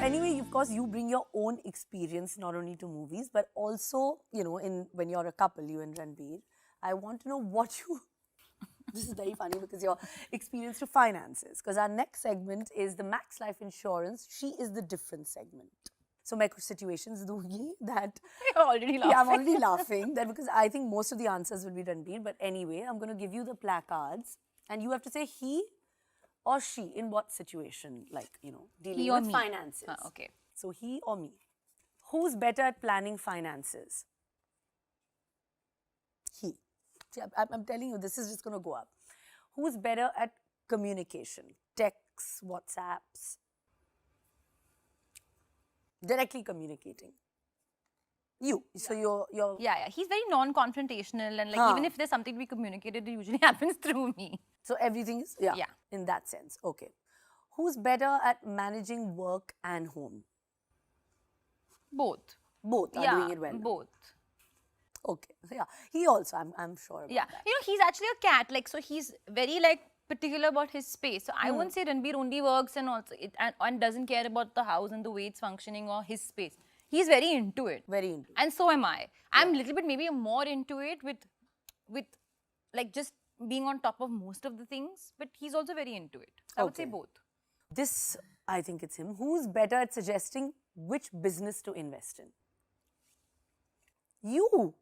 anyway, of course, you bring your own experience not only to movies, but also, you know, when you're a couple, you and Ranbir, I want to know what you. This is very funny because your experience to finances. Because our next segment is the Max Life Insurance. She is the different segment. So मैं कुछ situations दूंगी that. You're already laughing. Yeah, I'm already laughing that because I think most of the answers will be Ranbir. But anyway, I'm going to give you the placards, and you have to say he or she in what situation, like, you know, dealing He or with me. finances. Okay. So he or me. Who's better at planning finances? He. See, I'm telling you, this is just going to go up. Who's better at communication? Texts, WhatsApps? Directly communicating. You. So you're Yeah. He's very non-confrontational, and like even if there's something to be communicated, it usually happens through me. So everything is yeah. In that sense. Okay. Who's better at managing work and home? Both. Both are doing it well. Both. Okay. So yeah. He also, I'm sure about that. You know, he's actually a cat, like, so he's very like particular about his space. So I won't say Ranbir only works and also and doesn't care about the house and the way it's functioning or his space. He's very into it. Very into it. And so am I. I'm a little bit maybe more into it with like just being on top of most of the things, but he's also very into it. So I would say both. This, I think it's him. Who's better at suggesting which business to invest in? You.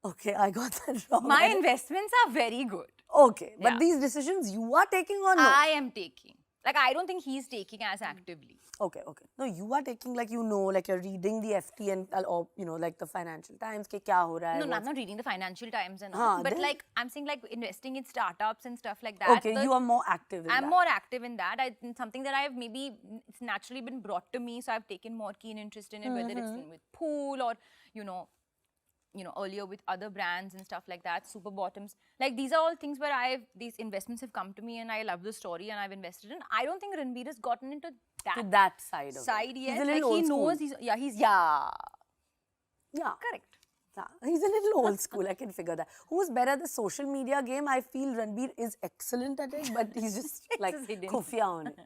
Okay, I got that wrong. My investments are very good. Okay, but these decisions you are taking or no? I am taking. Like, I don't think he's taking as actively. Okay. No, you are taking, like, you know, like you're reading the FT and, or, you know, like the Financial Times, ke kya ho raha hai, No, I'm not reading the Financial Times and all. But then? like, I'm saying like investing in startups and stuff like that. Okay, you are more active in that. I'm more active in that. It's something that I've maybe, it's naturally been brought to me. So I've taken more keen interest in it, whether it's with Pool or, you know, earlier with other brands and stuff like that, Super Bottoms. Like, these are all things where these investments have come to me and I love the story and I've invested in. I don't think Ranbir has gotten into that side of it. He's Yet. a little Like, old he knows, school. Yeah. Correct. Yeah, he's a little old school, I can figure that. Who's better at the social media game? I feel Ranbir is excellent at it, but he's just like khufia on it.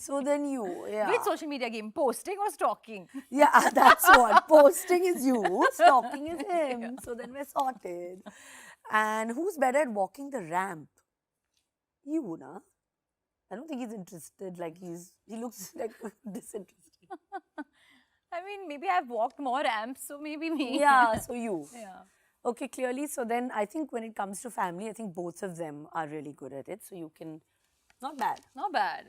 So then you, yeah. Which social media game? Posting or stalking? Yeah, that's what. Posting is you, stalking is him. So then we're sorted. And who's better at walking the ramp? You, na? I don't think he's interested. Like he looks like disinterested. I mean, maybe I've walked more ramps, so maybe me. Yeah, so you. Yeah. Okay, clearly. So then I think when it comes to family, I think both of them are really good at it. So you can, not bad. Not bad.